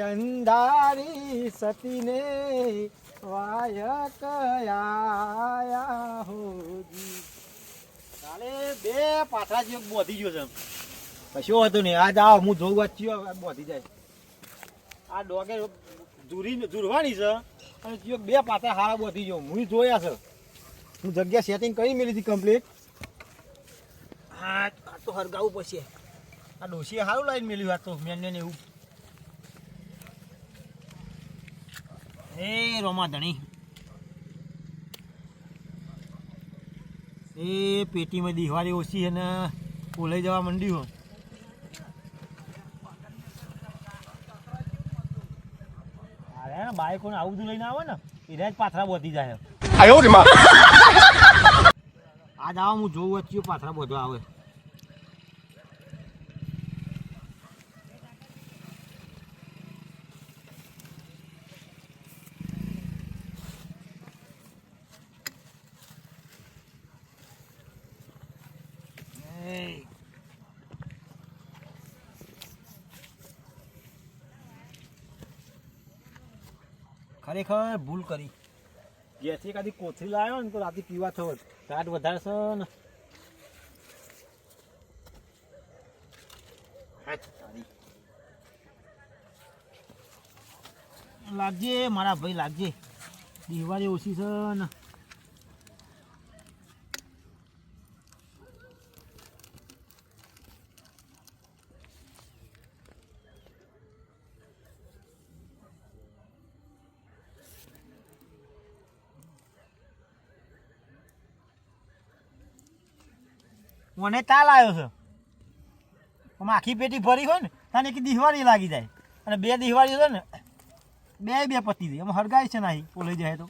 અંધારી સતીને વાય કયા હોજી. કાલે બે પાથરા જે બોધી ગયો છે કશો હતો નહીં. આજ આવ હું જોઉં વાંચ્યો બોધી જાય. આ ડોગે જુરવાની છે અને બે પાથરા હારા બોધી ગયો. હું જોયા છે. હું જગ્યા સેટિંગ કરી મેલી હતી કમ્પ્લીટ. હા આ તો હરગાવું પછી આ ડોશીએ સારું લાઈન મેલ્યું. આ તો મેન ને એવું એ રોમા ધણી એ પેટીમાં દિવાળી ઓછી અને કોલેજ જવા માંડ્યું. અરે બાઈકોને આવું બધું લઈને આવે ને એને જ પાથરા બોધી જાય. આજ આવો હું જોઉં વચ્ચે પાથરા બધો આવે. ખરેખર ભૂલ કરી. જેથી કાદી કોથળી લાવ્યો ને તો રાતે પીવા થયો ટાટ વધારે છે ને. લાગજે મારા ભાઈ લાગજે. દિવાળી ઓછી છે ને મને તાલ આવ્યો છે. આખી પેટી ભરી હોય ને તને એક દિવાળી લાગી જાય અને બે દિવાળી છે ને બે પતી દે. એમાં હરગાય છે નહીં પોલાઈ જાય તો.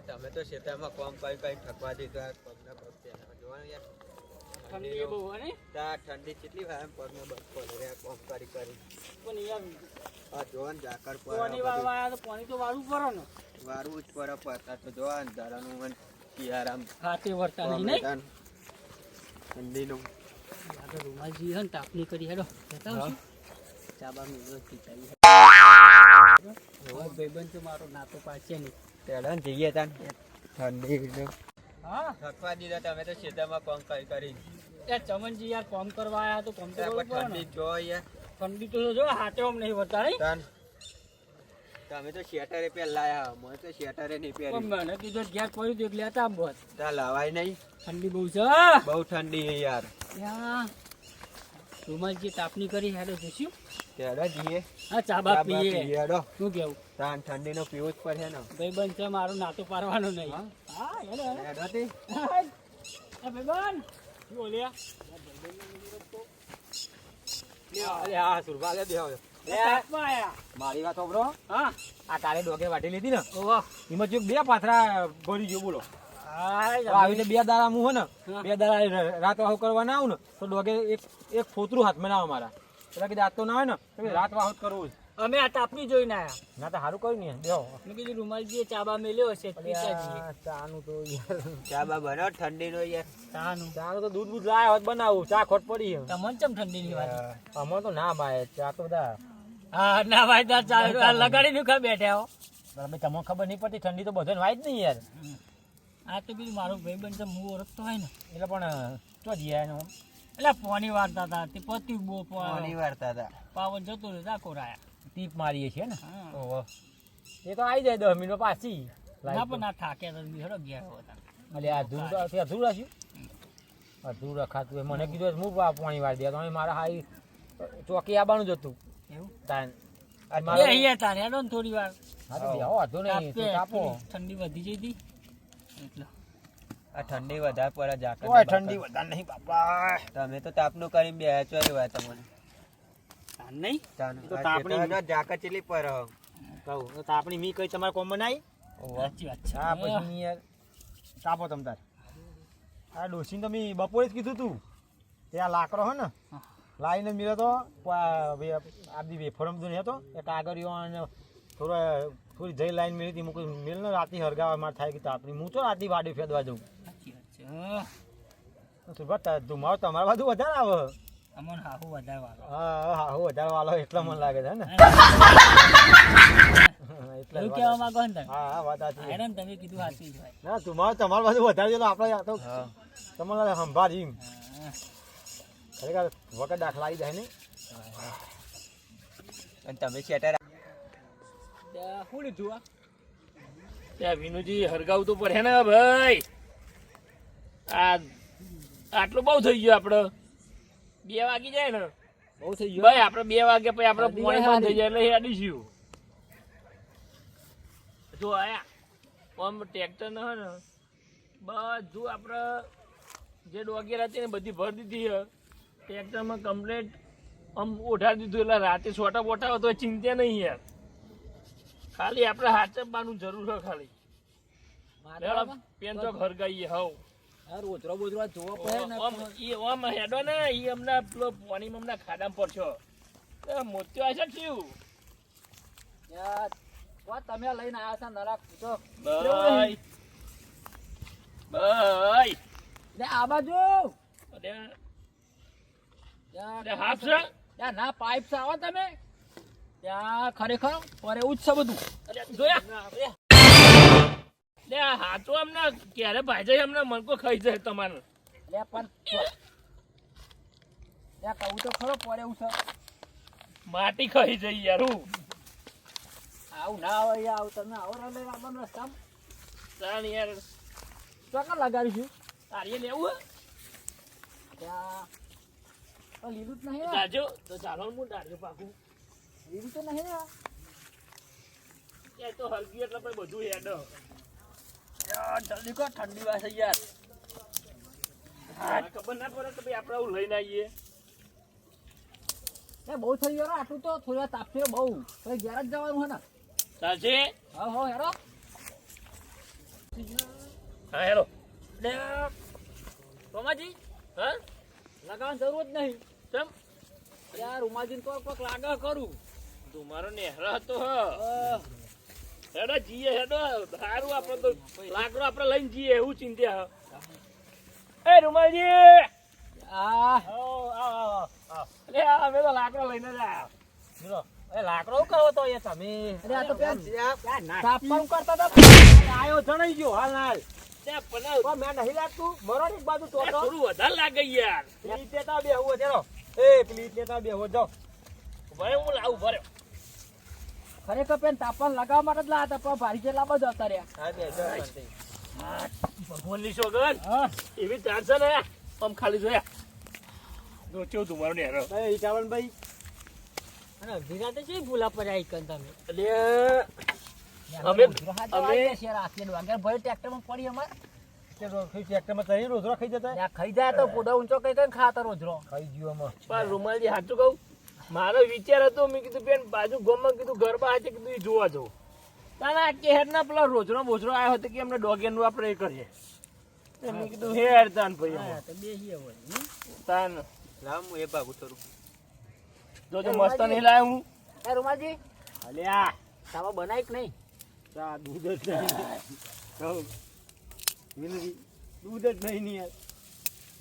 તમે તો ખેતરમાં કોમ કઈ કઈ ઠકવા દીધા પગના પગ જોવાનું યાર. ઠંડી બહુ હે ને ઠંડી કેટલી હોય પગના પગ પડે કોમ કરી પણ યાર આ જોવાનું ઝાકર પર પાણી વાળવા આયા તો પાણી તો વાળવું પડે ને. વારું જ પર પડતા તો જોવાનું ધારાનું મન આરામ હાથે વર્તા નહીં ઠંડીનું આગળ રૂમાલજી હે ને તાપણી કરી હેડો બતાવશું. ચાબા મેળો પીચાવી ભાઈબંધ તો મારો નાતો પાછે નહીં તેડા જઈએ તાન ઠંડી હા ઠકવા દીધા તમે તો ખેતરમાં કોમ કઈ કરી. યાર ચમનજી યાર કોમ કરવા આયા તો કોમ તો કરવું પડે ને. ઠંડી જો યાર ઠંડી તો જો હાથે આમ નહીં વર્તા નહીં. તાન તમે તો શેટરે પહેલા આયા મને તો શેટરે નહીં પહેરી. મને કીધું ઘેર પડ્યું તો એટલે હતા બસ. ત્યાં લાવાય નહીં. ઠંડી બહુ છે બહુ ઠંડી છે યાર. રૂમાલજી તાપણી કરી હેડો જોશું. તેડા જઈએ હા ચાબા પીએ હેડો. શું કેવું તાન ઠંડી નો પીવું જ પડે ને. ભાઈબંધ છે મારું નાતો પારવાનો નહીં. હા હેડો હેડો તે ભાઈબંધ શું બોલ્યા અરે હા સુરભા લે દેવો મારી વાત સાંભળો. હા આ કાલે ડોગે વાટી લીધી ને ઓહો એમાં જો બે પાથરા ભરી ગયો બોલો. આવી રીતે બે દાડા હું હે ને બે દાડા રાત વાહુ કરવા ના આવું ને તો ડોગે એક ફોતરું હાથમાં ના આવે મારા. એટલે કે દાંત તો ના હોય ને તો રાત વાહુ કરવું જ. અમે આ તાપની જોઈને આયા. ના તો સારું કર્યું ને દેવો. મેં કીધું રૂમાલજીએ ચાબા મેલ્યો હશે ચાનું તો ચા બા બનાવ ઠંડી નો યાર. ચાનું ચાનું તો દૂધ લાયા હોત બનાવું ચા ખોટ પડી. તમને ચમ ઠંડીની વાત અમે તો ના ભાઈ ચા તો બધા હા ના ભાઈ તાર ચા લગાડી નું બેઠા હો. તમને ખબર નહીં પડતી ઠંડી તો બધાને વાય જ નહીં યાર. આ તો બીજું મારો ભાઈબંધ છે હું ઓળખતો હોય ને એટલે પણ ચો જીયા એનો એટલે પોની વારતા હતા તે પતિ બો પાણી વારતા હતા. પાવન જતો રહ્યો ઝાકો રાયા ટીપ મારીએ છીએ ને. હા. ઓહો એ તો આવી જાય 10 મિનિટ પાછી. ના પણ ના થાકે તો હેડો ગયા હતા. એટલે આ અધૂરું રાખ્યું અધૂરું રખાતું હોય. મને કીધું હું પાણી વાળી દે તો મારા હાઈ ચોકી આવવાનું જ હતું એવું તાન અહીંયા તારે હેડો ને થોડી વાર. હા તો બેહો વાંધો નહીં તો તાપો. ઠંડી વધી જઈ હતી એટલે આ ઠંડી વધારે પડે જાકર ઓય ઠંડી વધારે નહીં બાપા. તમે તો તાપનું કરીને બે ચોરી વાત તમને તાન નહીં તો તાપણી જાકર ચેલી પર કહું તો તાપણી મી કઈ તમારે કોમ બનાવી. સાચી વાત છે. હા પછી યાર તાપો તમ તાર. આ ડોસીને તો મેં બપોરે જ કીધું તું ત્યાં લાકડો હે ને લાઈને મિલો તો આપણી વેફરમ તો નહીં હતો એક આગળ અને થોડી જઈ લાઈન મેળી હતી મૂકી મિલ ને રાતે હરગાવા માર થાય કે તાપણી હું તો રાતે વાડી ફેદવા જઉં. સાચી વાત છે. સુરભા ધુમાડો તમારા બાજુ વધારે આવે. અમન હાહુ વધારે વાળો હા હા હું વધારે વાલો એટલા મને લાગે છે ને એટલે એવું કહેવા માંગો ને તમે હા વાત સાચી છે. આયરન તમે કીધું સાચું જ ભાઈ ના ધુમાડો તમારા બાજુ વધારે છે તો આપણે આ તો તમારે સંભાળી એમ ખરેખર વખત દાખલા આવી જાય ને. અને તમે શેટર શું લીધું આ ત્યાં વિનુજી હરગાવું તો પડે ને ભાઈ. આ આટલું બહુ થઈ ગયું આપડે 2 વાગી જાય ને બહુ થઈ ગયું ભાઈ આપડે 2 વાગે પછી આપડે હરદી પોણી હારી. બંધ થઈ જાય એટલે હેડીશું. જો આયા આમ ટ્રેક્ટર ને હે ને બધું આપડે જે ડોગેર હતી ને બધી ભરી દીધી હે ટ્રેક્ટરમાં કમ્પ્લેટ આમ ઓઢાડી દીધું એટલે રાતે છોટા બોટા હોય તો ચિંતા નહીં યાર. ખાલી આપણે હાચવવાનું જરૂર છે ખાલી. પેન તો ઘર ગઈએ હવ રોજરો બોજરો જોવો પડે ને ઓમ હેડો ને ઈ અમને પેલો પાણીમાં અમને ખાડામાં પડશો મોત્યો હશે થયું તમે લઈને આવ્યા છો નરાક તો ભાઈ ભાઈ ને આ બાજુ હાફ છે ત્યાં ના પાઇપ આવો તમે ત્યાં ખરેખર પર એવું જ છે બધું જોયા લે હાચો અમને ક્યારે ભાઈ જાય અમને મનકો ખાઈ જાય તમારે લે પણ ત્યાં કહું તો ખરો પર એવું છે માટી ખાઈ જાય યાર હું આવું ના હોય આવું તમે આવો રમે રામન રસ્તામાં ચાલ યાર ચોકર લગાડીશું તારીએ લેવું ત્યાં તો લીલું જ નહીં ને દાજો તો ચાલો હું દાજો પાકું લીલું તો નહીં ને એ તો હલકી એટલે પછી બધું હેડો યાર જલ્દી કર ઠંડી વાસે યાર ખબર ના પડે તો ભાઈ આપણે આવું લઈને આવીએ એ બહુ થઈ ગયો આટલું તો થોડા તાપશે બહુ તો ઘેર જ જવાનું હે ને ચાલશે હા હો હેરો હા હેલો લે રોમાજી હા લગાવવાની જરૂર જ નહીં ચમ યાર ઉમાજીને તો કોક લાગે કરું તમારો નેહરો હતો હ હેડો જીએ હેડો સારું આપણે તો લાકડો આપણે લઈને જીએ એવું ચિંતા હ એ રૂમાલજી આ લે અમે તો લાકડો લઈને જ આવ્યા એ લાકડો કરો તો એ તમે અરે આ તો પેન તાપવાનું કરતા હતા આયો જણાઈ ગયો હાલ હાલ ત્યાં પણ મેં નહીં લાગતું મરો ને એક બાજુ તો થોડું વધારે લાગે યાર પ્લીઝ લેતા બે હું ચલો એ પ્લીઝ લેતા બે હો જાઓ ભાઈ હું લાવું ભર્યો ખરેખર પેન તાપમાન લગાવવા માટે જ લાયા હતા પણ ભારી જેટલા બધા હતા રહ્યા હા બે જાઓ ભગવાનની સોગન હા એવી ચાલશે ને આમ ખાલી જોયા જો કેવું તમારો નેહરો ભાઈ ચાવણભાઈ અને વિરાતે છે ભૂલા પડ્યા ઈકન તમે એટલે અમે રાતે વાગ્યા ભાઈ ટ્રેક્ટરમાં પડી અમારે ટ્રેક્ટરમાં ચડી રોજરો ખાઈ જતા ત્યાં ખાઈ જાય તો પોડો ઊંચો કઈ કઈ ખાતા રોજરો ખાઈ ગયો અમે પણ રૂમાલજી સાચું કહું મારો વિચાર હતો મેં કીધું બેન બાજુ ગામમાં કીધું ગરબા હાથે કીધું એ જોવા જવું તાના આ કેહેરના પેલા રોજનો બોજરો આવ્યો હતો કે એમને ડોગેનનું આપણે એ કરીએ મેં કીધું હેર તાન ભાઈ તો બેહીએ હોય તાન લાવ હું એ ભાગું થોડું જોજો મસ્ત નહીં લાવ્યો હું એ રૂમાજી અલ્યા તાવા બનાવી કે નહીં ચા દૂધ જ નહીં કહું વિનજી દૂધ જ નહીં યાર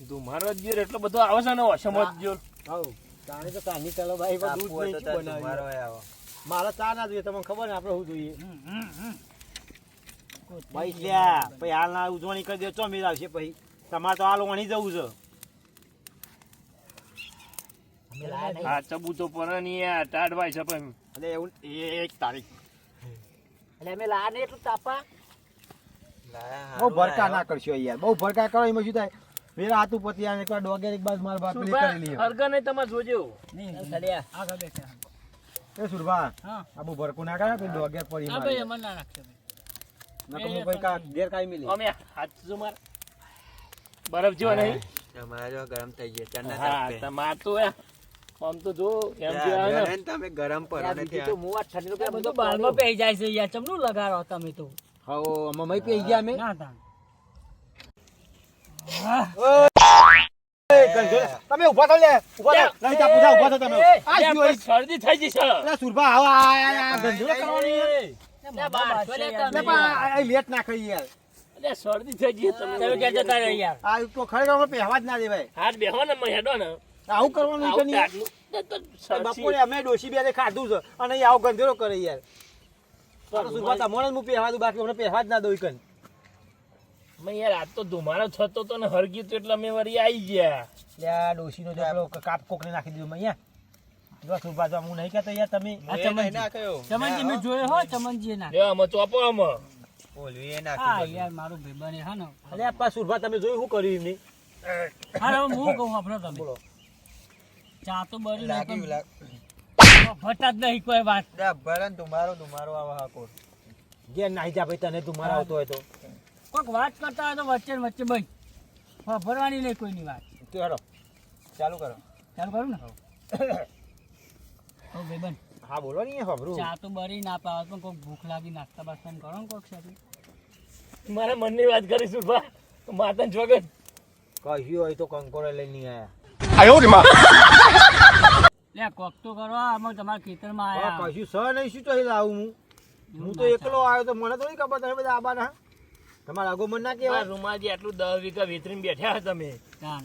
ધુમારો જ ગયો એટલો બધો આવે છે ને ઓસમ જ ગયો આવ તાણે તો કાની ચાલો ભાઈ પણ દૂધ નહીં શું બનાવ્યું મારા ચા ના જોઈએ તમને ખબર ને આપણે શું જોઈએ ભાઈ લ્યા પછી હાલ ના ઉજવણી કરી દે ચો મેળ આવશે પછી તમારે તો હાલ વણી જવું છે અમે લાયા નહીં આ ચબૂતો પર ની યાર ટાઢવાય છે પણ એટલે એવું એક તારીખ એટલે અમે લાયા નહીં એટલું તાપા બહુ ભરકા ના કરશો યાર બહુ ભરકા કરો એમાં શું થાય મેરા હાથું પતિ આને એકવાર ડોગે એક બાદ માર બાપ પેલી કરી લ્યો હરગા નહીં તમે જોજો નહીં સડ્યા આગળ બેઠા એ સુરભા હા આ બહુ ભરકું ના કરે પેલી ડોગે પડી હા ભાઈ અમને ના નાખશે નકર હું ભાઈ કા ઘેર કાઈ મિલી અમે હાથ જો માર બરફ જેવા નહીં અમારા જો ગરમ થઈ ગયા હા તમાર તો આમ તો જો એમ જેવા ને તમે ગરમ પડો ને બીજું તો મુવા ઠંડી રૂપિયા બધું બારમાં પહેરી જાય છે યાર ચમનું લગાડો તમે તો હાઓ મમ્મી પી ગયા અમે ના તા તમે ઉભા થો લે ઉભા થો નહીં તા પૂછા ઉભા થો તમે આ શું હોય? શરદી થઈ જશે અલા સુરભા આવો આ ગંધુરો કરવાની યાર. બાર છો લે લે તમે પણ આ લેટ ના કરી યાર એટલે શરદી થઈ ગઈ તમે તમે ક્યાં જતા રહ્યા યાર? આ તો ખરેખર અમે પહેવા જ ના દેવાય. હાથ બેહો ને મેં હેડો ને આવું કરવાનું છે આવું ને યાર. તાટલું. તો સરસી. બપોરે અમે ડોશી બે ખાધું છે અને એ આવો ગંધેરો કરે યાર. આ તો સુરભા તમને જ હું પહેવા દઉં, બાકી અમને પહેવા જ ના દઉં કન. મેં યાર આજ તો ધુમાડો થતો તો ને હરગી તો એટલે અમે વળી આવી ગયા. લ્યા ડોશીનો જો પેલો કાપ કોકને નાખી દીધો અહીંયા. જો સુરભા જો હું નહીં કહેતો યાર તમે. આ ચમનજી મેં જોયો હો, ચમનજી ના. લે અમે ચોપો અમે. હા યાર મારું ભાઈબંધ હે ને. અરે આપા સુરભા તમે જોયું શું કર્યું એમને? હા હવે હું કહું આપણો તમે. ચા તો બળી નહીં પણ ભટા જ નહીં કોઈ વાત. ઘેર નાહી જા ભાઈ, તને તું મારા આવતો હોય તો. કોઈક વાત કરતા હોય તો વચ્ચે ને વચ્ચે ભાઈ ભરવાની નહીં કોઈની વાત. તું હેડો ચાલુ કરો. ચાલુ કરું ને? હો ભાઈબંધ, હા બોલો ને ખબરું. ચા તો બળી ના પાવે પણ કોઈક ભૂખ લાગી નાસ્તા બાસ્તા કરો ને કોઈક સાથે. મારા મનની વાત કરીશું બા માતા જોગન કહ્યું હોય તો કંકોડે લઈને આયા. લે કોક તો કરો, આમાં તમારા ખેતરમાં આયા. કશું સહ નહીં, શું ચાલી આવું હું તો એકલો આવ્યો તો મને તો નહીં ખબર તમે બધા આબાના. તમારા આગો મન ના કહેવાય. રૂમાજી આટલું 10 વીઘા વેતરીને બેઠા હતા તમે ચાલ.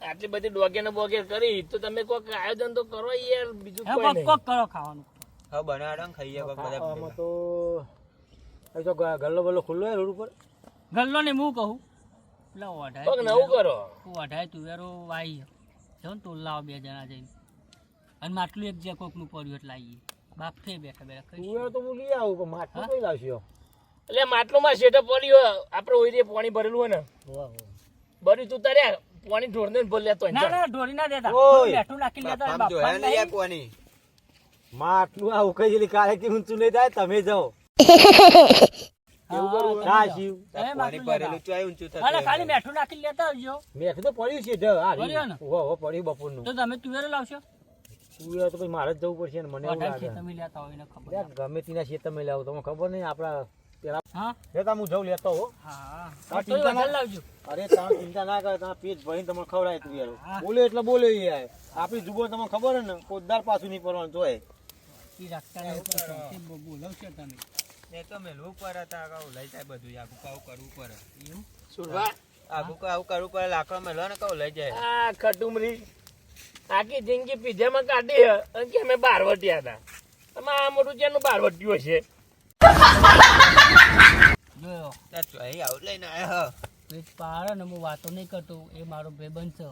આટલી બધી ડોગે ને બોગે કરી તો તમે કોઈક આયોજન તો કરો યાર, બીજું હે કોઈ કોક નહીં. કોક કરો ખાવાનું. આમાં તો અહીં તો ગલ્લો બલ્લો ખુલ્લો હોય રોડ ઉપર. ગલ્લો ને હું કહું પેલા કોક નવું કરો. વઢાય તુવેરો વાઈ જાઓ ને તો લાવો 2 જણા જઈને, અને માટલું એક જે કોકનું પડ્યું એટલે આવીએ બાપ થઈ બેઠા બેઠા ખાઈશું. તુવેર તો હું લઈ આવું પણ માટલું કઈ લાવશો? એટલે માટલું માં શેઠ પડ્યું આપડે ઓય પાણી ભરેલું હોય ને ભર્યું તું તારે પાણી ઢોળને ભર લેતો હોય. ના ના ઢોરી ના દેતા, ઓય. બેઠું નાખી લેતા બાપા નહીં. માટલું આ ઉકાઈ કાલે કે ઊંચું નહીં થાય, તમે જાઓ. હા, તમે ના જાઓ. શિવ તમે માટલું લેતા. અરે ખાલી બેઠું નાખી લેતા આવજો. મેં કીધું પડ્યું છે ઢ. આ પડ્યું ને? ઓહો પડ્યું બપોરનું. તો તમે તુવેરો લાવશો? તુવેર તો પછી મારે જ જવું પડશે ને મને એવું વઢાય લાગે. ખેતરમાં લેતા હોય ને ખબર યાર ગમે તેના ખેતરમાં લાવું તમને ખબર નહીં આપડા પેલા હા લેતા હું જઉં લેતો હો. હા આ તો ચિંતા ના- વધારે લાવજો. અરે તમે ચિંતા ના કરો, તમે પેટ ભરીને તમને ખવડાય તું યાર. બોલે એટલે બોલે યાર. આપણી જુબો તમને ખબર હે ને કોદાર પાછું નહીં પડવાનું જોય. ઈ રાખતા નહીં તો શાંતિ બોલાવશો તમે. એમ? સુરભા આ ખટુમરી આખી જિંદગી પીઝામાં કાઢી હે અને કે અમે 12 વટ્યા હતા. તમે આ મોટું જેનું 12 વટ્યું હશે. જોયો પેટ પાડે ને હું વાતો નહીં કરતો, એ મારો ભાઈબંધ છે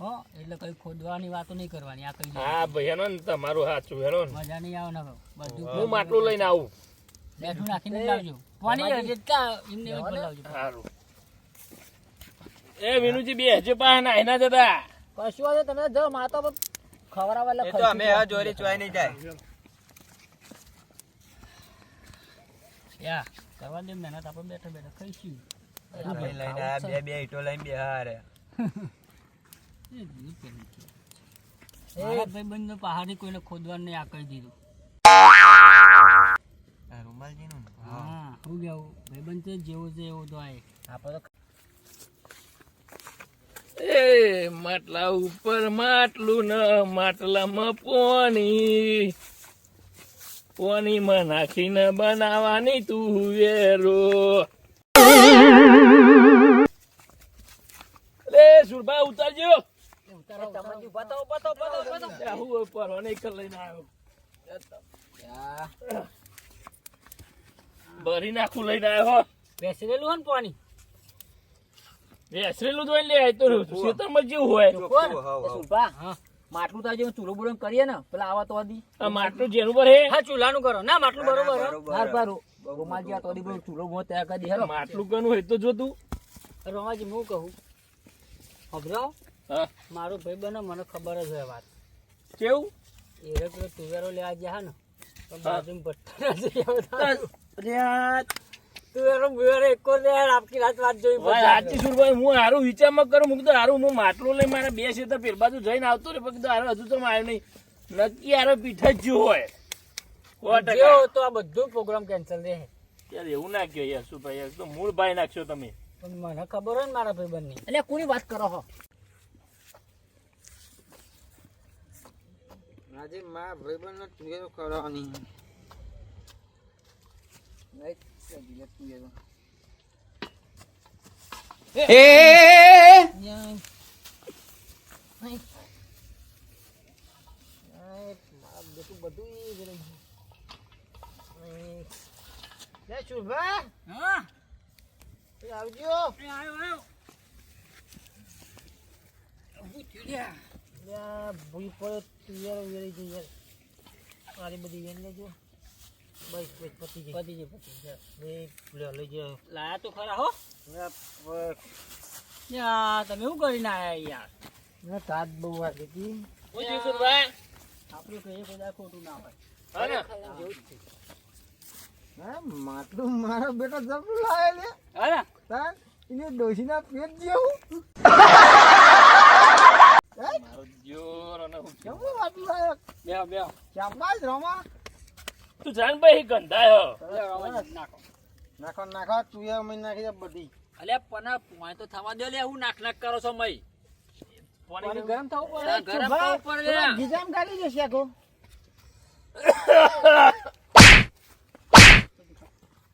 હો, એટલે કઈ ખોદવાની વાતો નહીં કરવાની. આ કઈ હા ભૈયાનો ને તમારું સાચું હેરો ને મજા નહીં આવે ને બધું હું માટલું લઈને આવું. બેઠું નાખીને જ લાવજો. પાણી જેટલા એમને એમ જ લાવજો. સારું. એ વિનુજી બે હજુ પા નાઈ ના જતા. કશું વાંધો તમે જો માતો ખવડાવવા યા કરવા દે મહેનત, આપણે બેઠા બેઠા ખાઈશું. મારા ભાઈબંધનો પહાડી કોઈને ખોદવાનું નહીં, આ કહી દીધું. હા હું કેવું ભાઈબંધ છે જેવો છે એવો તો આય. આપણે તો એ માટલા ઉપર માટલું ન માટલામાં પોની પોનીમાં નાખીને બનાવવાની તુવેરો. લે સુરભા ઉતારજો. હું ઉપર અનેક લઈને આવ્યો. ભરી નાખું લઈને આવ્યો. બેસેલું હોય ને પાણી વેસરેલું તો લે તો ખેતરમાં જેવું હોય. હા માટલું તો આજે ચૂલો બુલો કરીએ ને પેલા આવા તો દી આ માટલું જેનું પર હે હા ચૂલાનું કરો ના માટલું બરોબર હો. બાર રોમાજી આ તો દી બધું ચૂલો બુલો તૈયાર કરી દે હેલો. માટલું કનું હોય તો જો તું. રોમાજી હું કહું હભરાવ હા મારો ભાઈ બને મને ખબર જ હોય વાત. કેવું એ પેલો તુવેરો લેવા ગયા ને તો બાજુમાં ભટ્ટા નથી આવતા. તુવેરો બુવેરો એકો ને યાર આખી રાત વાત જોઈ ભાઈ સાચી સુરભાઈ હું હારું વિચારમાં કરું મૂકતો હારું હું માટલું લઈ મારા 2 ક્ષેત્ર પેલ બાજુ જઈને આવતો રે પણ હારું હજુ તો આવ્યો નહીં નક્કી હારો પીઠા જ જ્યો હોય 100%. જેવો તો આ બધું પ્રોગ્રામ કેન્સલ રહે. યાર એવું ના કહો યાર શું ભાઈ તો મૂળ ભાઈ નાખશો તમે. પણ મને ખબર હોય ને મારા ભાઈ બંને એટલે કોની વાત કરો હો આજે મારા ભાઈબંધનો તુવેરો કરવાની લે શુભા હા એ આવજો આવ્યો ઊભું થયું લ્યા. લ્યા ભૂઈ પડે તુવેરો વેરી જઈ યાર મારી બધી વેન લેજો બસ બસ પતી ગઈ પતી જાય. એ લે લઈ જાય લાયા તો ખરા હો યા તમે શું કરીને આયા યાર ના તાત બહુ વાગી હતી હું જીસુરભાઈ આપણું કહીએ કદાચ ખોટું ના હોય. હા ને હા માટલું મારો બેટો જબરું લાવે લે અરે તાર એને ડોશીના પેટ જેવું મારો જોર અને હું કેવું માટલું લાવે બેહો બેહો ચાપા જ રમા તું જાણ ભાઈ ગંધાયો નાખો નાખો તું એ મહિને નાખી દે બધી અલ્યા પણ પોય તો થવા દો લે હું નાક નાક કરો છો મય પાણી ગરમ થવું પડે ગરમ થવું પડે લે. ગીજામ કાઢી જશે આખો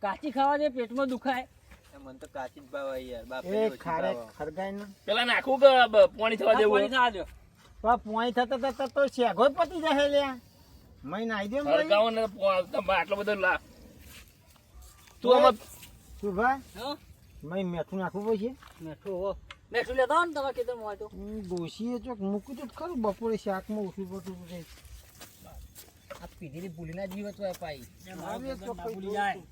કાચી ખાવા દે પેટમાં દુખાય. મને તો કાચી જ ભાવે યાર બાપ એ ખારે ખરગાય ને પેલા નાખું કે પાણી થવા દેવું પાણી થવા દો. પોઈ થતા થતા તો શેગો પતી જશે લ્યા મહિને આવી દે હરગાવો ને આટલો બધો લાખ તું આમાં શુભા હા મય મેઠું નાખવું પડશે મેઠું હો મેઠું લેતા હો ને તમે કીધું હોય તો ડોશીએ ચોક મૂક્યું તો ખરું બપોરે શાકમાં ઓછું પડતું હતું આ પીધેલી ભૂલી ના જીવત હોય પાઈ મારું એક તો ભૂલી જાય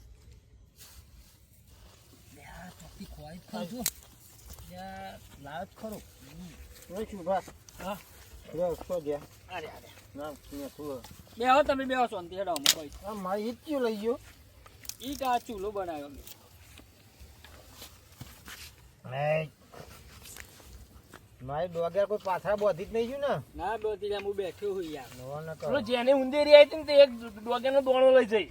ચોખ્ખી ખોવાઈ જ ખાઉં છું. લાવ જ ખરો ઓય શુભા હા લે ઉસકો ગયા અરે અરે ના મેઠું બેહો તમે બેહો શાંતિ હેડો હું ભાઈ આ મારી ઈચ્છ્યું લઈ ગયો ઈ કા ચૂલો બનાવ્યો મેં. મારી ડોગર કોઈ પાથરા બોધી જ નહીં ગયું ને ના બેટી લે હું બેઠો હું યાર નવો ન કરો પેલો જેને ઉંદેરી આવી હતી ને તે એક ડોગેનો દોણો લઈ જઈ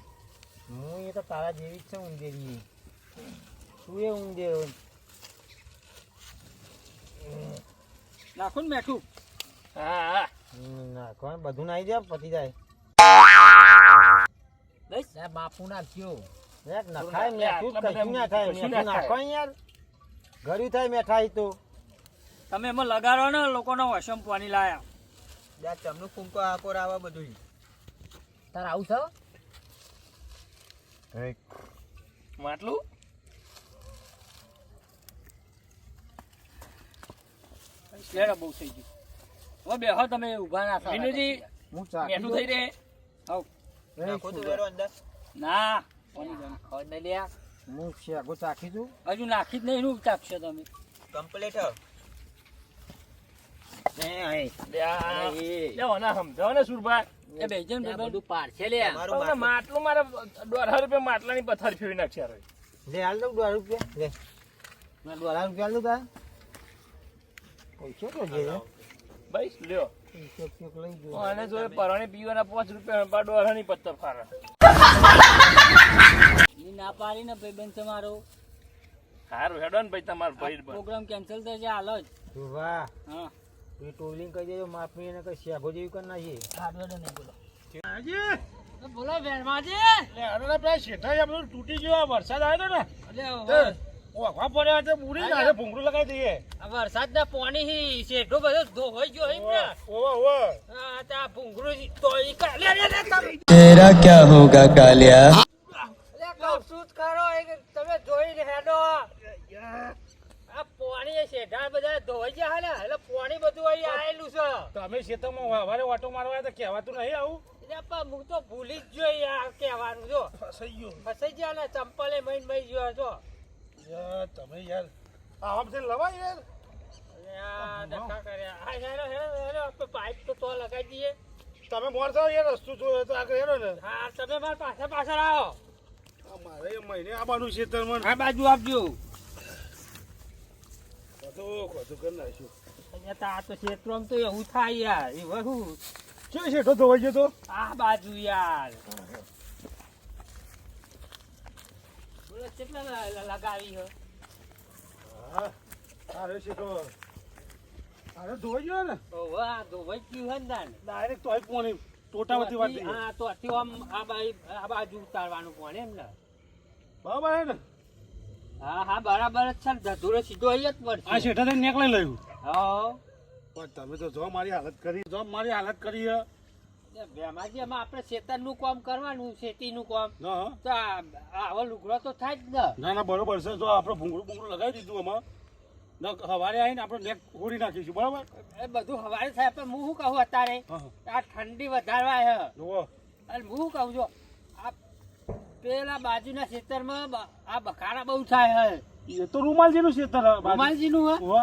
હું એ તો તારા જેવી જ છે ઊંધેરી તું એ ઊંધેરો નાખો ને મેઠું હા નાખો બધું નાઈ જાય પતી જાય દઈશ બાપુ નાખ્યો એક નખાય મેઠું કશું ના થાય મેઠું નાખો યાર ઘર્યું થાય મેઠાઈ તો તમે એમાં લગાડો ને લોકોનો વશમ પાણી લાયા યાર ચમનું ફૂંકો આકોર આવા બધું તાર આવું છે માટલું લેડો બહુ થઈ ગયું હવે બેહો તમે ઊભા ના થાઓ. વિનુજી હું ચાખી મેઠું થઈ રહે આવ. નાખો તું વેરો અંદર ના પાણી ગરમ ખાવા દે લ્યા. હું શેગો ચાખી છું હજુ નાખી જ નહીં એનું ચાખશો તમે કમ્પ્લીટ ના સમજાવો ને સુરભાઈ એ બેજન બધું પાડશે લે તમને માટલું મારે 1,500 રૂપિયા માટલાની પથારી ફેરવી નાખશે યાર. લે હાલ દઉં 12 રૂપિયા લે મેં 12 રૂપિયા હાલ દઉં તાર પૈસો તો જે ભાઈ લ્યો પૈસો ક્યોક લઈ ગયો અને જો પરણે પીવાના 5 રૂપિયા 1,500 ની પથ્થર ફારે ઈ ના પાડી ને ભાઈબંધ તમારો સારું હેડો ને ભાઈ તમારો ભાઈ પ્રોગ્રામ કેન્સલ થશે હાલ જ. તું વાહ હા એ ટોલિંગ કહી દેજો માફી એને કઈ શેગો જેવી કરી નાખીએ હાડવેડો નહીં બોલો હાજી બોલો વેણમાજી લે અરે પેલા શેઠાઈ આપણું તૂટી ગયો વરસાદ આવ્યો ને અરે ઓખા પડ્યા તો બુડી ને હારે ભૂંગળું લગાવી દઈએ વરસાદ ના પાણી હી શેઠો બધો ધોવાઈ ગયો હી ને ઓવા ઓવા હા તા ભૂંગળું તો ઈ કા લે લે તમે तेरा क्या होगा कालिया શું કરો તમે જોઈ હેડો આ પાણી શેઠા બધા ધોવાઈ ગયા હાલે એટલે પાણી બધું અહીં આયેલું છે તમે ખેતરમાં વારે વાટો મારવા તો કહેવાતું નહીં આવું એટલે પણ હું તો ભૂલી જ જોઈ યાર કહેવાનું જો ફસાઈ ગયો ફસાઈ ગયા ને ચંપલે મહીન મહી ગયો છો યાર તમે યાર આમ થી લવાય યાર આ ધક્કા કર્યા હા હેરો હેરો હેરો આપણે પાઇપ તો લગાવી દઈએ તમે મોર થાવ યાર રસ્તો જો તો આગળ હેરો ને હા તમે મારા પાછળ આવો મારે એ મહિને આવવાનું છે તરમન આ બાજુ આપજો ખોટું કરી નાખ્યું અહીંયા તો આ તો ક્ષેત્રમાં તો એવું થાય યાર એ વહુ કેવી શેઠો ધોવાઈ ગયો તો આ બાજુ યાર બોલો કેટલા લગાવી હો હા અરે શેઠો અરે ધોવાઈ ગયો ને ઓ વાહ તો વઈ ગયું હે ને તાન. ડાયરેક્ટ તોય પોણી ટોટાવતી વાટી હા તો આથી આમ આ બાજુ ઉતારવાનું પડે એમ ને બરાબર હે ને હા હા બરાબર જ છે ને ધતુરો સીધો અહીં જ પડશે આ શેઠા થઈને નીકળી લયું હા પણ તમે તો જો મારી હાલત કરી હે. ભેમાજી એમાં આપણે ખેતરનું કામ કરવાનું ખેતીનું કામ ના તો આવો લુગડો તો થાય જ ને ના બરોબર છે. જો આપણે ભૂંગળું લગાવી દીધું એમાં સવારે આવીને આપણે નેક ઓળી નાખીશું બરાબર. એ બધું હવારે થાય પણ હું શું કહું અત્યારે આ ઠંડી વધારવા હે જુઓ અને હું શું કહું છું આ પેલા બાજુના ખેતરમાં આ બખાડા બહુ થાય હે એ તો રૂમાલજીનું ખેતર હે. રૂમાલજીનું હે હોવે.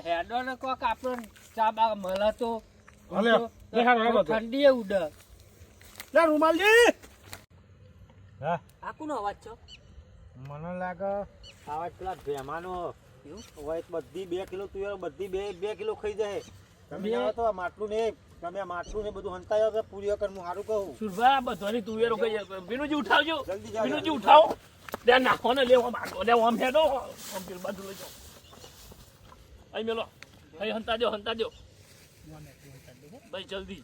હેડો ને કોક આપણને ચા બા મળે તો હાલે, દેખાડો, હેડો તો. ઠંડી એ ઉડે લે રૂમાલજી. હા આ કોનો અવાજ છો મને લાગે આવા પેલા ભેમાનો હોય બધી 2 કિલો તુવેર બધી 2 કિલો ખાઈ જાય. તમે જાઓ તો આ માટલું ને તમે આ માટલું ને બધું હંતાયો તો પૂરી વખત હું સારું કહું. સુરભા બધાની તુવેરો કઈ જાય વિનુજી ઉઠાવજો જલ્દી જાઓ, વિનુજી ઉઠાવો ત્યાં નાખો ને લેવા માંગો લે આમ હેડો આમ પેલી બાજુ લઈ જાઓ અહીં મેલો અહીં હંતા દો ભાઈ જલ્દી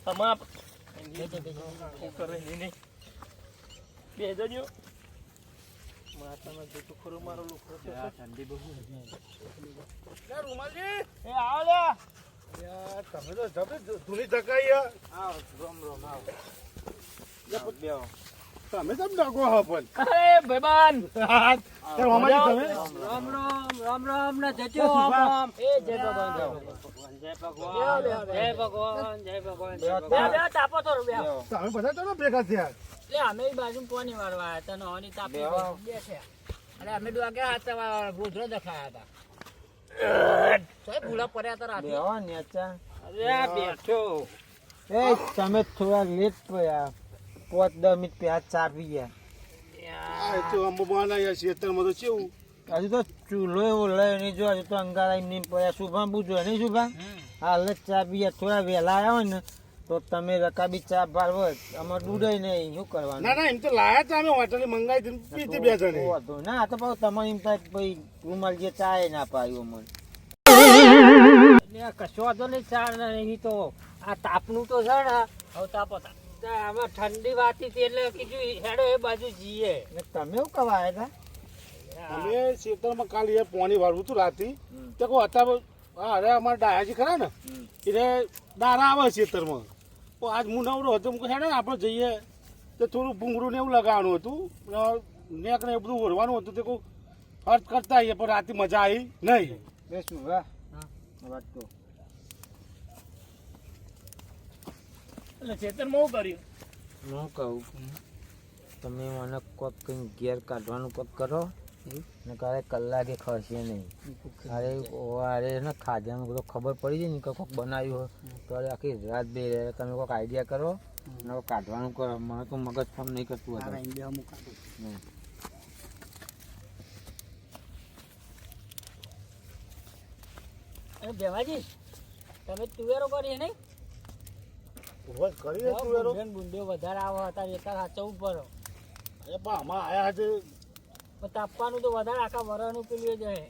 તમાપ શું કરે નહીં બે જજો માતામાં જોતું ખરું મારો લુખો છે ઠંડી બહુ લે રૂમાલજી. એ આવો લે યાર તમે તો જબરી ધૂની ધકાઈ હે. આવો રોમ રોમ આવો બેહો. તમે કેમ ડગો હો પણ અરે ભાઈબાન તે રૂમાલજી તમે રામ રામ રામ રામ ને જજો શું રામ બા? રામ એ જય ભગવાન જય ભગવાન જય ભગવાન જય ભગવાન જય ભગવાન તાપો તો રૂપિયા તમે બધા તો ભેગા થયા. એ અમે બાજુ કોની વારવા આવ્યા હતા નોની તાપી બેસે અને અમે ડોગ્યા હાથમાં રોજરો દેખાયા હતા તોય ભૂલા પડ્યા હતા રાતે બેહો નેચા. અરે આ બેઠો એ તમે થોડા લેટ પડ્યા 5-10 મિનિટ પહેલા ચા પી ગયા. આ તો અંબવાના યાર ખેતરમાં તો કેવું હજુ તો ચૂલો એવો લઈ નહીં જો હજુ તો અંગારા એમ નહીં પડ્યા. શુભા પૂછો નહીં શુભા હાલ જ ચા પી ગયા. થોડા વહેલા આવ્યા હોય ને તો તમે રકાબી ચા ભાળવો અમારે દૂધાય નહીં શું કરવાનું. ના એમ તો લાયા તા અમે હોટલે મંગાવી દીધી પીતી બે જણે. વાંધો ના તો પાછું તમારે એમ થાય કે ભાઈ રૂમાલ જે ચા એ ના પાડ્યું મને. કશો વાંધો નહીં ચાર નહીં તો આ તાપનું તો છે ને હવે તાપો આમાં ઠંડી વાતી હતી એટલે કીધું હેડો એ બાજુ જઈએ ને તમે એવું કવા આવ્યા હતા? અમે ખેતરમાં કાલે યાર પાણી વાળવું હતું રાતી તો કહો હતા અરે અમારા ડાયાજી ખરા ને એટલે દારા આવે ખેતરમાં તો આજ હું નવરો હતો હું હેડે ને આપણે જઈએ તો થોડું ભૂંગળું ને એવું લગાવવાનું હતું નેક ને એ બધું ઓરવાનું હતું તે કહું ખર્ચ કરતા આવીએ પણ રાતે મજા આવી નહીં. બે શુભા વાત તો એટલે ખેતરમાં શું કર્યું હું કહું તમે મને કોક કંઈ ઘેર કાઢવાનું કોક કરો ને કાલે કલાકે ખસે નહીં. અરે ને ખાજામાં બધો ખબર પડી જાય ને કે કોક બનાવ્યું હોય તો આખી રાત બે રહે. તમે કોઈક આઈડિયા કરો ને કોક કાઢવાનું કરો. મને તો મગજ ફોન નહીં કરતું હતું. અરે ભેમાજી તમે તુવેરો કરી નહીં બસ કરીએ તું એનો. બુંદીઓ વધારે આવો હતા એકા સાચવવું પડે અરે પણ આમાં આયા છે પણ તાપવાનું તો વધારે આખા વરાનું પેલું જ હે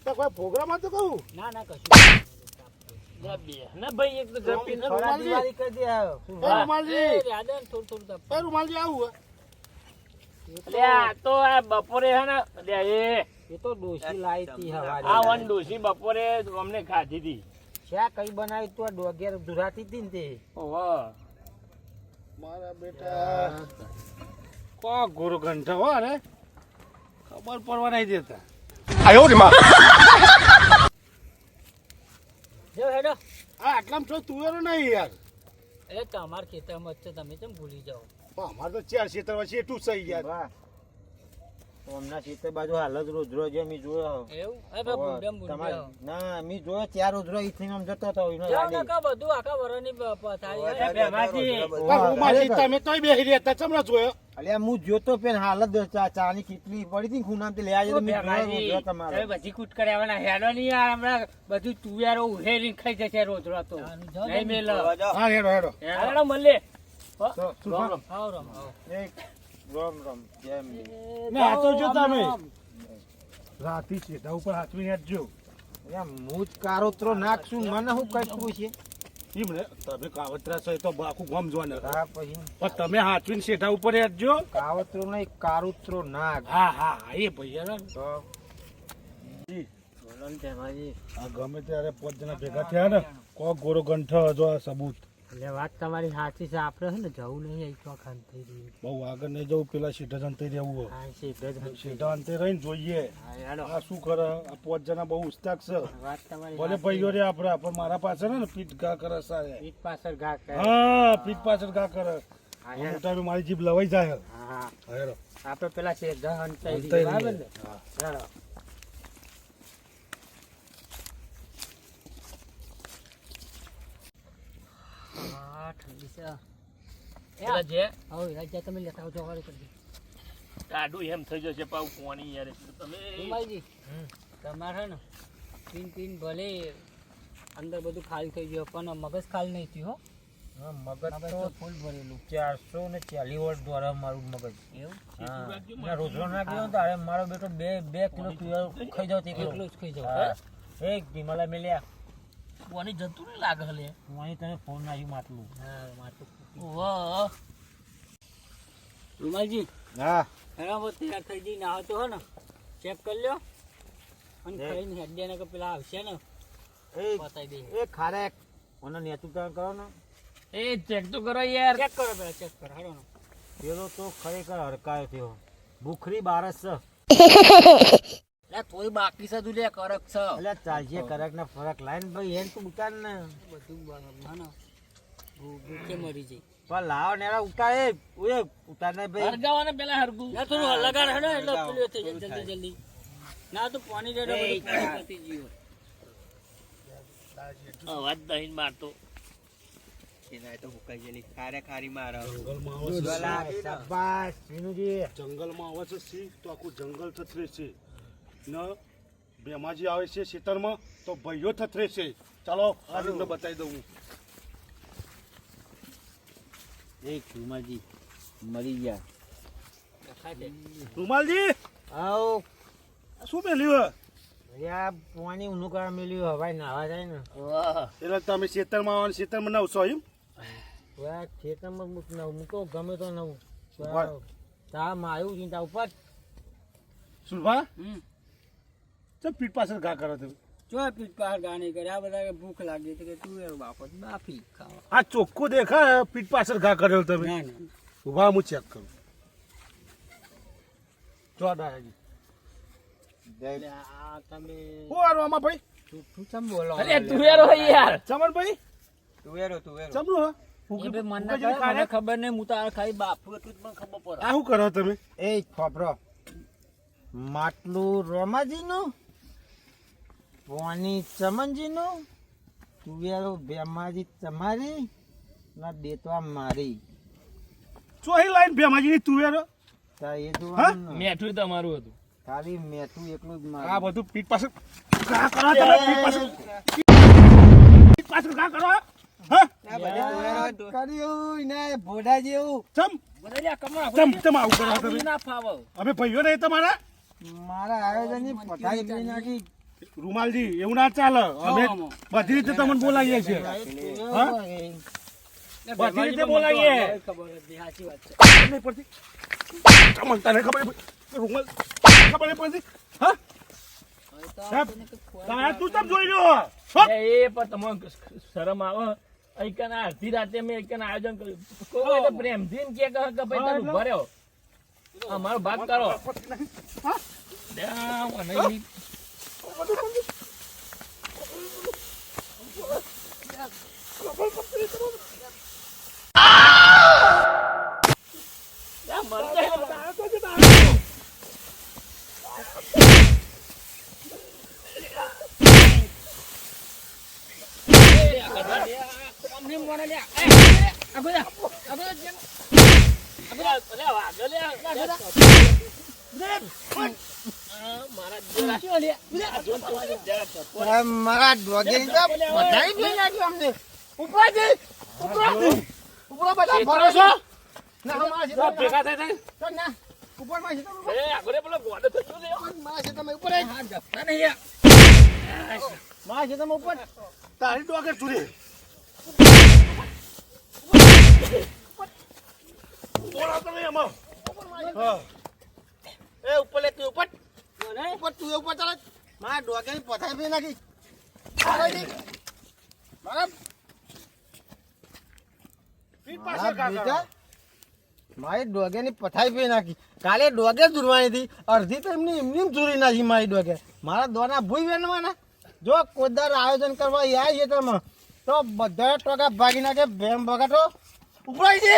તો કોઈ પ્રોગ્રામ હતો કહું ના ના કશું લે બે ના ભાઈ એક તો ઝડપી ને થોડા દિવાળી કરી દે આવો. એ રૂમાલજી યાદે ને થોડું થોડું તાપ એ રૂમાલજી આવું લે આ તો આ બપોરે હે ને લે એ તો ડોસી લાવી હતી હવારે. આ વન ડોસી બપોરે અમને ખાધી હતી શા કઈ બનાવી તું આ ડોગેર ધુરાતી હતી ને તે ઓહો મારા બેટા કો ગુરુ ઘંટા હો ને ખબર પડવા નહીં દેતા. જો હેડો આ આટલામાં છો તુવેરો નહીં યાર એટલે તમારા ખેતરમાં જ છે તમે કેમ ભૂલી જાઓ પણ અમારે તો ચાર ખેતર વચ્ચે એટલું જ થઈ ગયા. વાહ હમણાં સીતે બાજુ હાલ જ રોજરો જે મી જોયો. એવું અરે બુંડમ તમારે બુંડમ ના મી જોયો ત્યાં રોજરો ઈથી આમ જતો હતો એનો જાઓ લાગે. ને કા બધું આખા વરાની પથારી ઓય, હે. ભેમાજી આ રૂમાલજી તમે તોય બેસી રહ્યા હતા ચમડા જોયો. અલ્યા હું જોતો પેન હાલ જ ચાની કેટલી પડી હતી ખૂણામ તે લઈ આજે તો મેં જોયો રોજરો તમે તમારો. બધી કૂટ કર્યા વાળા હેડો નહીં યાર હમણાં બધું તુવેરો ઉહેરીને ખાઈ જશે રોજ રાતો નહીં મેલ હા હેડો હેડો હેડો મળે તો રામ રામ આવ રામ આવ એક રોમ રોમ જેમ ને આ તો જો તમે રાતી છેટા ઉપર હાથવી હેઠજો. અલ્યા હું જ કારોતરો નાખશું મને હું કઈ પૂછે એમ ને તમે કાવતરા છો એ તો આખું ગામ જોવાને હા પછી પણ તમે હાચવીને શેઠા ઉપર હેઠજો. કાવતરો નહીં કારુતરો નાગ હા હા એ ભાઈ યાર તો આ ગમે ત્યારે 5 જણા ભેગા થયા ને કોક ગોરો ગંઠ હજો આ સબૂત. એટલે વાત તમારી સાચી છે આપણે છે ને જવું નહીં અહીં તો ખાન થઈ રહ્યું બહુ આગળ નહીં જવું, પેલા શેઠા અંતે રહેવું હોય. હા છે શેઠા અંતે રહીને જોઈએ આ શું કરે. આ 5 જણા બહુ ઉસ્તાક છે. વાત તમારી ભલે ભાઈઓ રે આપડા, પણ મારા પાસે ને પીઠ ઘા કરે સારે. પીઠ પાછળ ઘા કરે હા પીઠ પાછળ ઘા કરે. અમુક ટાઈમે મારી જીભ લવાઈ જાય. હા હેરો આપણે પેલા છે દહન થઈ અંતે રહ્યું રહીએ. ને હા. ચાલો હા ઠંડી છે પેલા જે હવે રાજા તમે લેતા આવજો વાળી કરી ટાઢું એમ થઈ જશે પાછું પોણી યાર તમે રૂમાલજી તમારે ને પીન પીન ભલે અંદર બધું ખાલી થઈ ગયું પણ મગજ ખાલી નહીં થયું હો મગજ તો ફૂલ ભરેલું 440 વોલ્ટ દ્વારા મારું મગજ એવું હા રોજનો ના ગયો તારે મારો બેટો 2 કિલો તુવેર ખાઈ જાવ તે એટલું જ ખાઈ જાવ હા એક ધીમાલા મેલ્યા પોણી જતું નહીં લાગે હલે હું અહીં તને ફોન નાખ્યું માટલું હા માટલું વાહ રૂમાલજી હા બરાબર તૈયાર થઈ જઈને આવો તો હો ને ચેક કરી લ્યો અને ખાઈને હેડિયાને કે પેલા આવશે ને એ બતાવી દઈએ એ ખારેક મને નેતૃત્વ કરો ને એ ચેક તો કરો યાર ચેક કરો પેલા ચેક કરો હાલો ને પેલો તો ખરેખર હરકાયો થયો ભૂખરી બારસ છે એટલે તોય બાકી છે તું લે કરક છે એટલે ચાલશે કરક ને ફરક લાઈન ભાઈ એન તું ઉતાર ને બધું બરાબર હા ને ભૂખે મરી જઈ પણ લાવો ને ઉતાર એ ઓય ઉતાર ને ભાઈ હરગાવાને પેલા હરગું ના થોડું લગાડ હેડો એટલે પેલું થઈ જાય જલ્દી જલ્દી ના તો પાણી રેડો બધું પાણી પતી ગયું અવાજ દહીં મારતો એના તો હુકાઈ ગયેલી ખારે ખારી મારે જંગલમાં આવે છે સિંહ. શાબાશ વિનુજી જંગલમાં આવે છે સિંહ તો આખું જંગલ થથરે છે ને ભેમાજી આવે છે ખેતરમાં તો ભાઈઓ થથરે છે. ચાલો આ તમને બતાવી દઉં હું. એક રૂમાજી મરી ગયા દેખાય છે રૂમાલજી આવો શું મેલ્યું યા પાણી ઊનું કરવા મેલ્યું હવાઈ નાવા જાય ને વાહ એટલે તમે ખેતરમાં આવો ને ખેતરમાં નવસો એમ ઓયા ખેતરમાં હું તો ગમે તો નવું વાહ. તા માયું ચિંતા ઉપર સુરભા હમ ચમ પીઠ પાછળ ઘા કરો તમે. ચો પીઠ બહાર ગાણી કરે આ બધા કે ભૂખ લાગી તો કે તું એરો બાપો બાફી ખાવા આ ચોખ્ખું દેખાય પીઠ પાછળ ઘા કર્યો તમે. ના ના ઉભા હું ચેક કરું. જો દાદાજી એટલે આ તમે શું હારું આમાં ભાઈ તું ચમ બોલો અરે તું યાર હોય યાર ચમનભાઈ તુવેરો ચમનું હા એ બે મન ના ફૂંકી જેવી કરે, મને ખારે? ખબર નહીં હું તો આ ખાલી બાપુ એટલું જ મને ખબર પડે આ શું કરો તમે એ ખબરો માટલું રોમાજીનું પોની ચમનજીનું તુવેરો ભેમાજી તમારી ના બેતવા મારી ચોહી લાઈન ભેમાજીની તુવેરો તા એ તો હા? મેઠું તમારું હતું ખાલી મેઠું એકલું જ આ મારી બધું પીઠ પાછળ ઘા કરો તમે પીઠ પાછળ ઘા કરો હા કર્યું ને ભોડા જેવું ચમ બધા કમા ચમ ચમ આવું કરો તમે ના ફાવો અમે ભાઈઓ નહીં તમારા મારા આયોજનની પથારી કરી નાખી રૂમાલજી એવું ના ચાલે અમે બધી રીતે તમને બોલાવીએ છીએ હા? બધી રીતે બોલાવીએ ખબર હતી સાચી વાત છે નહીં પડતી ચમન તને ખબર નહીં પડતી? રૂમાલ ખબર નહીં પડતી હા સાહેબ તારા તું ચમ જોઈ રહ્યો હો? એ પણ તમને શરમ આવે અહીંકાના અડધી રાતે મેં અહીંકાના આયોજન કર્યું કોઈ હોય તો પ્રેમથી ને કે ભાઈ તારું ભર્યો અમારો ભાગ કરો ના, મને નહીં. ના, મરચાં. અમને મોને લે આગો જા આગો જા અલે, વાગો લે. મારા ચો લે મારા ડોગી પથારી કરી નાખી અમને ઉપરાજી ઉપરા બધા કરો છો ના મારા ભેગા થઈ થઈ. તો ના ઉપર માં છે તો એ આગળ પેલો ગોડો થયો છે. મારા છે તમે ઉપર હા જપતા નહીં મારા ખેતરમાં ઉપર તારી ડોગર ચૂરી હા. એ ઉપર લે તું ઉપર ઉપર તું ઉપર ચાલે મારા ડોગેની પથારી પી નાખી મારી ડોગેની પથારી પી નાખી કાલે ડોગે દૂરવાની હતી અડધી તો એમની એમની દૂરી નાખી મારી ડોગે મારા દોના ભૂઈ વેનવાના જો કોદાર આયોજન કરવા યાર છે તમે તો બધા ટોકા ભાગી નાખે ભેમ બગાટો ઉપરાઈ દે